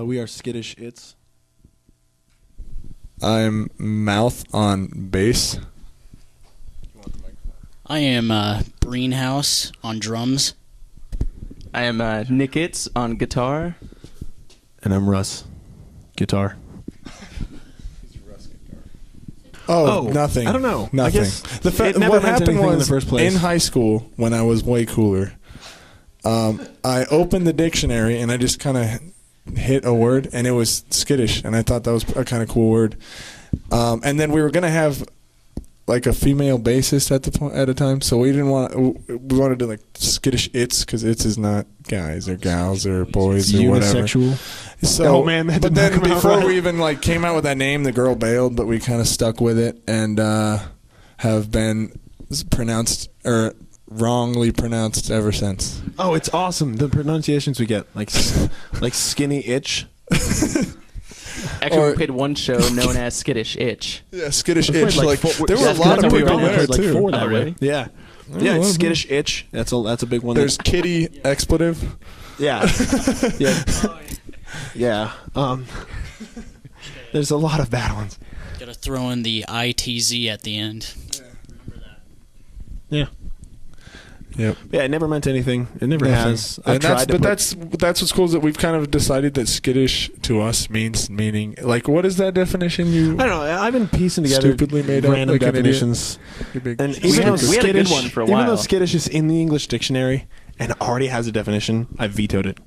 We are SKiTTiSH iTZ. I'm Mouth on bass. I am Breenhouse on drums. I am Nick Itz on guitar. And I'm Russ. Guitar. Oh, nothing. I don't know. Nothing. I guess what happened was in the first place. in high school when I was way cooler, I opened the dictionary and I just kind of hit a word and it was skittish, and I thought that was a kind of cool word. And then we were gonna have like a female bassist at a time, so we wanted to like SKiTTiSH iTZ because iTZ is not guys or gals or boys or whatever. Unisexual. So, man, that but did not then come out before right. we even like came out with that name, the girl bailed, but we kind of stuck with it and have been wrongly pronounced ever since. Oh, it's awesome. The pronunciations we get, like skinny itch. Actually, we played one show known as SKiTTiSH iTZ. Yeah, SKiTTiSH iTZ. like There were a lot of people there like too. four that way. Really? Yeah, yeah. It's SKiTTiSH iTZ. That's a big one. There's kitty expletive. Yeah, yeah, yeah. There's a lot of bad ones. Gotta throw in the ITZ at the end. Yeah. Yep. Yeah, it never meant anything. It never has. That's what's cool is that we've kind of decided that skittish to us meaning like, what is that definition you? I don't know. I've been piecing together stupidly made up random like definitions. And even though we had a good skittish, one for a even while. though skittish is in the English dictionary and already has a definition, I vetoed it.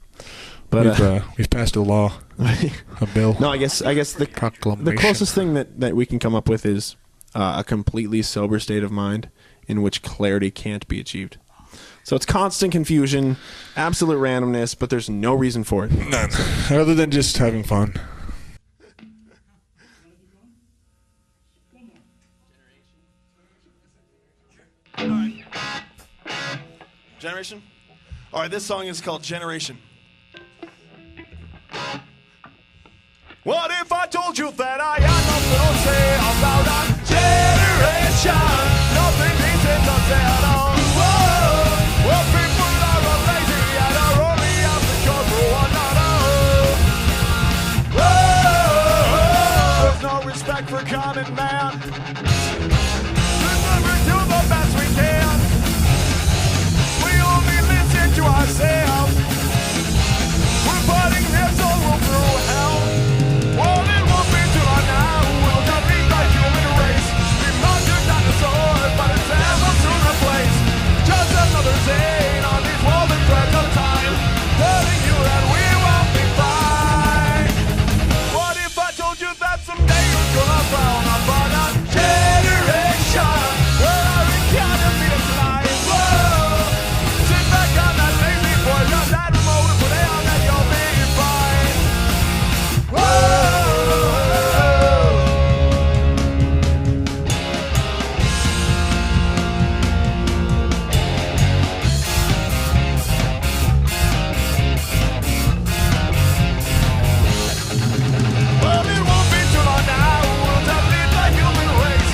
But we've passed a law, a bill. No, I guess the proclamation. The closest thing that we can come up with is a completely sober state of mind in which clarity can't be achieved. So it's constant confusion, absolute randomness, but there's no reason for it. None, other than just having fun. Generation? All right, this song is called Generation. What if I told you that I had nothing to say about a generation? Nothing decent to say at all. Whoa, well, people are lazy and are only out to go for one another. Whoa, there's no respect for common man. Just never do the best we can. We only listen to ourselves. We're putting this whole world through hell. Well, it won't be too long now. We'll defeat the human race. We marked a dinosaur, but it's ever soon replaced. Just another day on these woven threads of time, telling you that we won't be fine. What if I told you that someday you're gonna frown upon a generation where our economy is life? Whoa, sit back on that lazy boy, on that remote, and put it on and you'll be fine. Whoa. Well, it won't be too long now. We'll defeat the human race.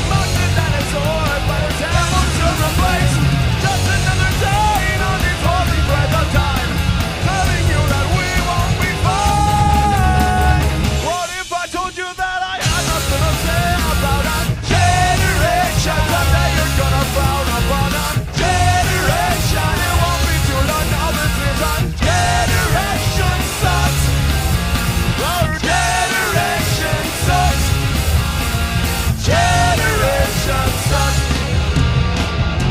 Mark the dinosaur, but it's ever to replace. Just another day on these holy threads of time, telling you that we won't be fine. What if I told you that I had nothing to say about a generation? Someday you're gonna frown upon a generation. It won't be too long now. This is a generation sucks. Our generation sucks. Generation sucks.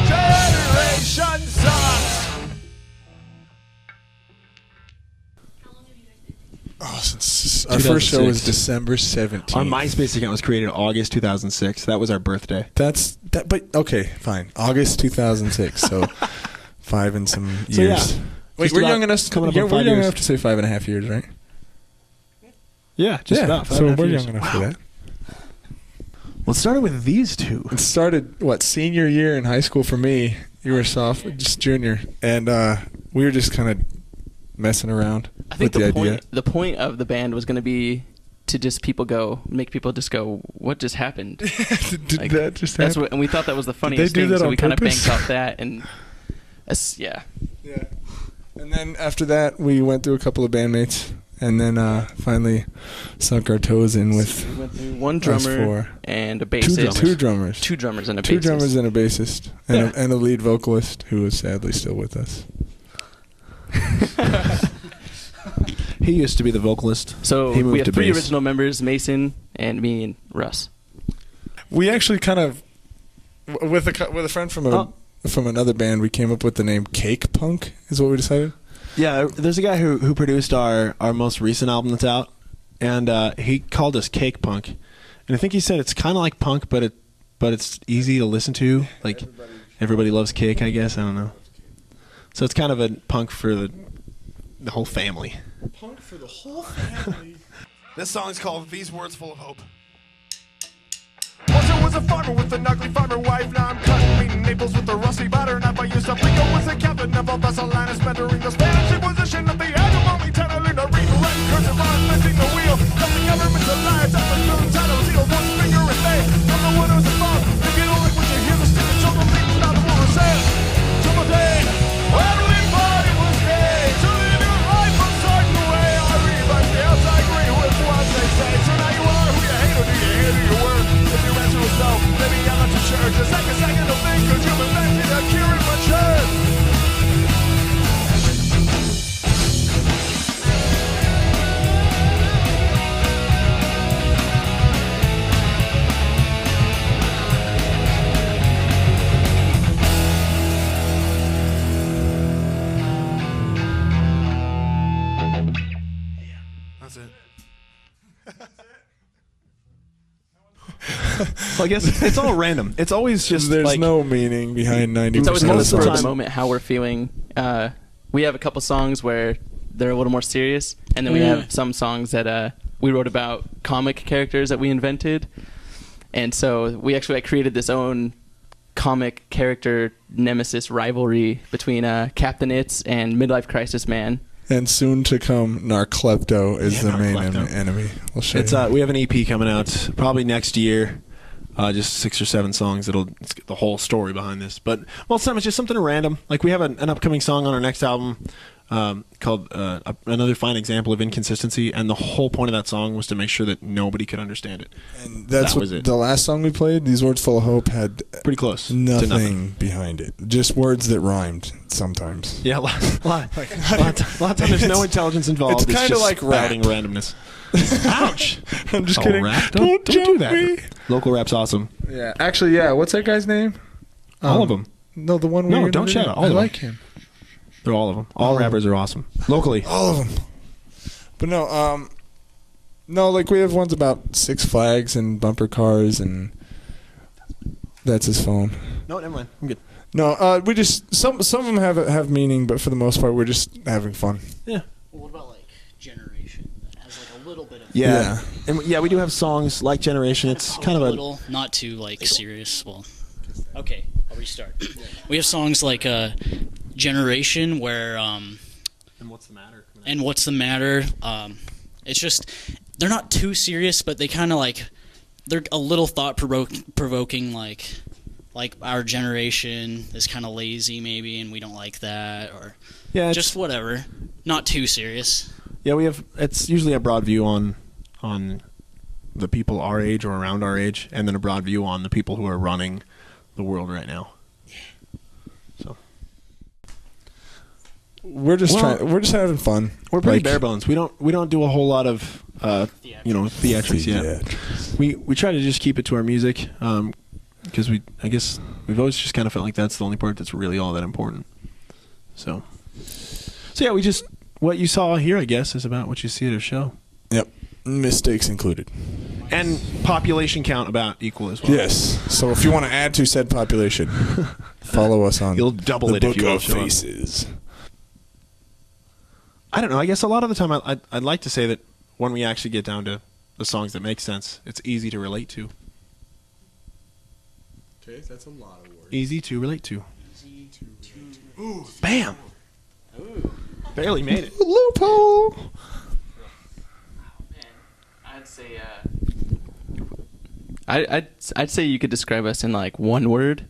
Generation sucks. Oh, since our first show was December 17th. Our MySpace account was created August 2006. That was our birthday. But okay, fine. August 2006. So 5 and some years. So, yeah. Wait, Just we're about young enough. coming up Yeah, on we're 5 young years. enough to say 5.5 years, right? Yeah, just about. So we're young enough for that. Well, it started with these two. It started senior year in high school for me. You were just junior, and we were just kind of messing around I think with the idea. the point of the band was going to be to just make people just go, what just happened? Did Like, that just That's happen? what, and we thought that was the funniest do thing, that so on we kind of purpose? banked off that, and yeah. Yeah. And then after that, we went through a couple of bandmates, and then finally sunk our toes in with We went through one us drummer four. and a bassist. Two drummers. Two drummers and a Two bassist. drummers and a bassist, and a lead vocalist who is sadly still with us. He used to be the vocalist. So He moved we have to 3 bass. original members, Mason and me and Russ. We actually kind of, with a friend from another band, we came up with the name Cake Punk. Is what we decided. Yeah, there's a guy who produced our most recent album that's out, and he called us Cake Punk, and I think he said it's kind of like punk, but it's easy to listen to. Like everybody loves cake, I guess. I don't know. So it's kind of a punk for the whole family. Punk for the whole family. This song is called These Words Full of Hope. Once I was a farmer with an ugly farmer wife. Now I'm cutting meat and maples with a rusty butter knife. I used to think I was a captain of a vessel line is bettering the Spanish Inquisition at the end of only time I learned to read and write. Cursive on missing the wheel. Nothing government's alive. Up and through the title seal. One finger and they don't know what it was about. If you don't like what you hear, the stupid children think it's not the war said. Till the day everybody was gay. To live your life a certain way. I read but yes, I agree with what they say. So now you are who you hate or do you hate who you were? If your answer was no, maybe I'm not too sure. Just take a second to think, cause you've invented a cure and mature. That's it. Well, I guess it's all random. It's always just There's like no meaning behind 90% So it's of the most of the songs. moment how we're feeling. We have a couple songs where they're a little more serious, and then we have some songs that we wrote about comic characters that we invented, and so we actually created this own comic character nemesis rivalry between Captain Itz and Midlife Crisis Man. And soon to come, Narklepto is the main Narklepto. enemy. We'll show it's you. we have an EP coming out probably next year. Just 6 or 7 songs. It's the whole story behind this. But most of the time it's just something random. Like we have an upcoming song on our next album called Another Fine Example of Inconsistency, and the whole point of that song was to make sure that nobody could understand it. And that's that was what it. the last song we played, These Words Full of Hope, had Pretty close. To nothing behind it. Just words that rhymed sometimes. Yeah, a lot of times there's no intelligence involved. It's kinda just like rap. spouting randomness. Ouch! I'm just Oh, kidding. rap? Don't do jump that. me. Local rap's awesome. Yeah, actually, yeah. What's that guy's name? All of them. No, the one. No, we're don't gonna shout do. out. All I of them. like him. They're all of them. All rappers are awesome. Locally. All of them. But no, like we have ones about Six Flags and bumper cars, and that's his phone. No, never mind. I'm good. No, we just some of them have meaning, but for the most part, we're just having fun. Yeah. Well, what about like Generation? That has like a little bit of Yeah. And yeah, we do have songs like Generation. It's kind of a little, not too like serious. Well, okay, I'll restart. We have songs like Generation, where And What's the Matter? and What's the Matter. It's just they're not too serious, but they kind of like they're a little thought provoking, like our generation is kind of lazy maybe, and we don't like that, or Yeah, just whatever. Not too serious. yeah, we have. It's usually a broad view on the people our age or around our age, and then a broad view on the people who are running the world right now. So We're just We're just having fun. we're pretty Like- bare bones. We don't do a whole lot of theatrics. Yeah, we try to just keep it to our music because I guess we've always just kind of felt like that's the only part that's really all that important. So yeah, we just what you saw here, I guess, is about what you see at a show. Yep. Mistakes included. And population count about equal as well. Yes. So if you want to add to said population, follow us on You'll double the it if Book you of show up. Faces. I don't know. I guess a lot of the time I'd like to say that when we actually get down to the songs that make sense, it's easy to relate to. Okay, that's a lot of words. Easy to relate to. Ooh, bam! Ooh. Barely made it. Loophole. I'd say I'd say you could describe us in like one word,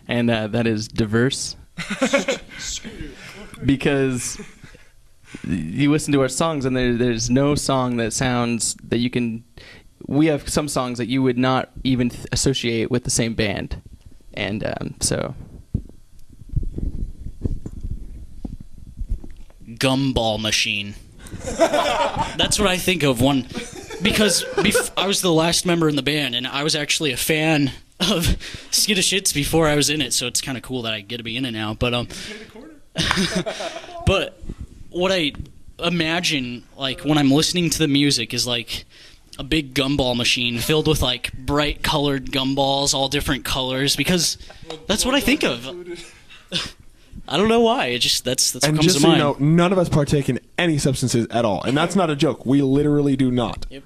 and that is diverse. Because you listen to our songs, and there's no song that sounds that you can. We have some songs that you would not even associate with the same band, and so. Gumball Machine. That's what I think of because I was the last member in the band, and I was actually a fan of SKiTTiSH iTZ before I was in it, so it's kind of cool that I get to be in it now. But but what I imagine, like, when I'm listening to the music is like a big gumball machine filled with like bright colored gumballs, all different colors, because that's what I think of. I don't know why. That's what comes to mind. And just so you know, none of us partake in any substances at all, and that's not a joke. We literally do not. Yep.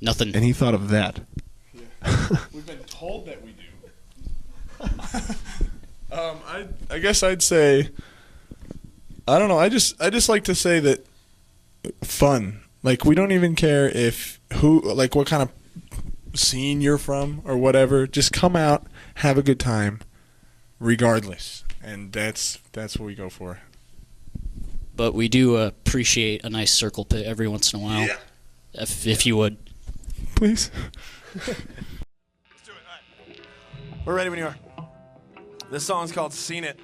Nothing. And he thought of that. Yeah. We've been told that we do. I guess I'd say, I don't know. I just like to say that fun. Like, we don't even care what kind of scene you're from or whatever. Just come out, have a good time, regardless. And that's what we go for. But we do appreciate a nice circle pit every once in a while. Yeah. If you would. Please. Let's do it. All right. We're ready when you are. This song's called Seen It.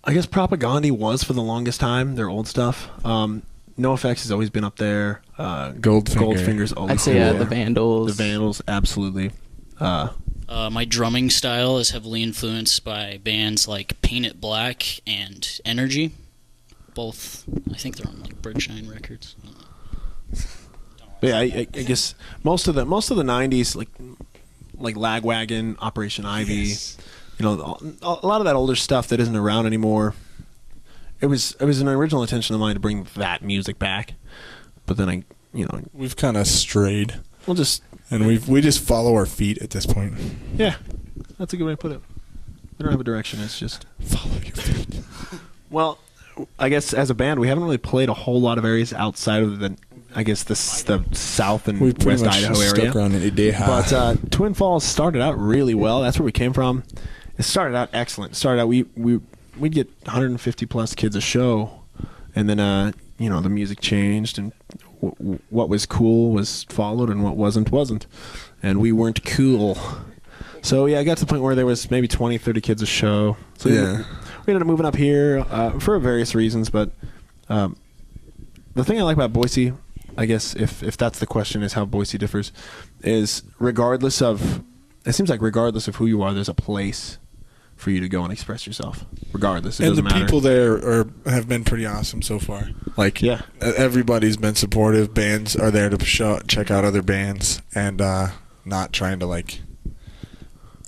I guess Propagandhi was for the longest time their old stuff. NoFX has always been up there. Goldfinger's always. I'd say the Vandals. The Vandals, absolutely. My drumming style is heavily influenced by bands like Paint It Black and Energy. Both, I think they're on like Bridgeshine Records. But yeah, I guess most of the '90s, like Lagwagon, Operation Ivy. Yes. You know, a lot of that older stuff that isn't around anymore. It was an original intention of mine to bring that music back, but then we've kind of strayed. And we just follow our feet at this point. Yeah, that's a good way to put it. We don't have a direction. It's just follow your feet. Well, I guess as a band, we haven't really played a whole lot of areas outside of the South and West Idaho area. But Twin Falls started out really well. That's where we came from. It started out excellent. We'd get 150 plus kids a show, and then the music changed, and what was cool was followed, and what wasn't, and we weren't cool. So yeah, I got to the point where there was maybe 20, 30 kids a show. So yeah, we ended up moving up here for various reasons. But the thing I like about Boise, I guess if that's the question, is how Boise differs, is regardless of it seems like regardless of who you are, there's a place for you to go and express yourself. Regardless, it And the doesn't matter. people there have been pretty awesome so far. Like, Yeah. everybody's been supportive. Bands are there to check out other bands and not trying to like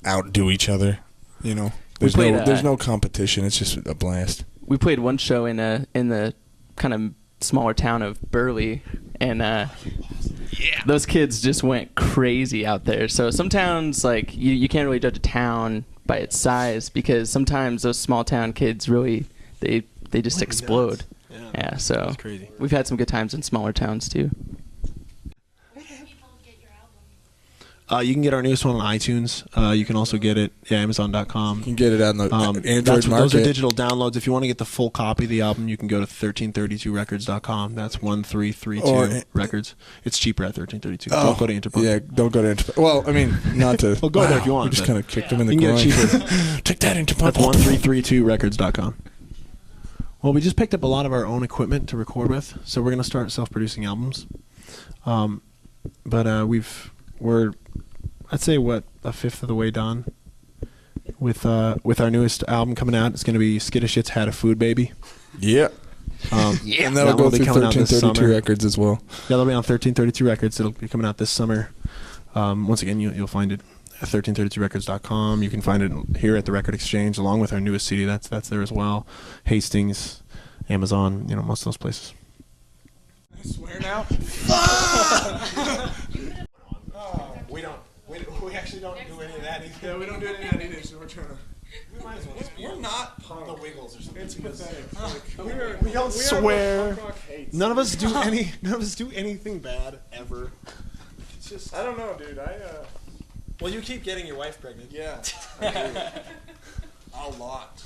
outdo each other. You know, there's no competition. It's just a blast. We played one show in the kind of smaller town of Burley, and those kids just went crazy out there. So some towns, like, you can't really judge a town by its size, because sometimes those small town kids really they just explode. Yeah, so That's crazy. we've had some good times in smaller towns too. You can get our newest one on iTunes. You can also get it at Amazon.com. You can get it on the Android Those market. are digital downloads. If you want to get the full copy of the album, you can go to 1332records.com. That's 1332 Or- records. It's cheaper at 1332. Don't go to Interpol. Yeah, don't go to Interpol. Well, I mean, not to. Well, go there if you want, We just but kind of kicked him in the you can groin. get it cheaper. Take that, Interpol. That's 1332records.com. Well, we just picked up a lot of our own equipment to record with, so we're going to start self-producing albums. But we're I'd say a fifth of the way done with our newest album coming out. It's going to be SKiTTiSH iTZ Had a Food Baby. Yeah. And that'll go be through coming out this 1332 summer. Records as well. Yeah, that'll be on 1332 Records. It'll be coming out this summer. Once again, you'll find it at 1332records.com. You can find it here at the Record Exchange, along with our newest CD. That's there as well. Hastings, Amazon, most of those places. I swear now. We actually don't do any of that either. Yeah, we don't do any of that either, so we're trying to... We might as well just be... We're not the Wiggles or something. It's pathetic. We don't swear. None of us do anything bad ever. It's just, I don't know, dude. well, you keep getting your wife pregnant. Yeah. A lot.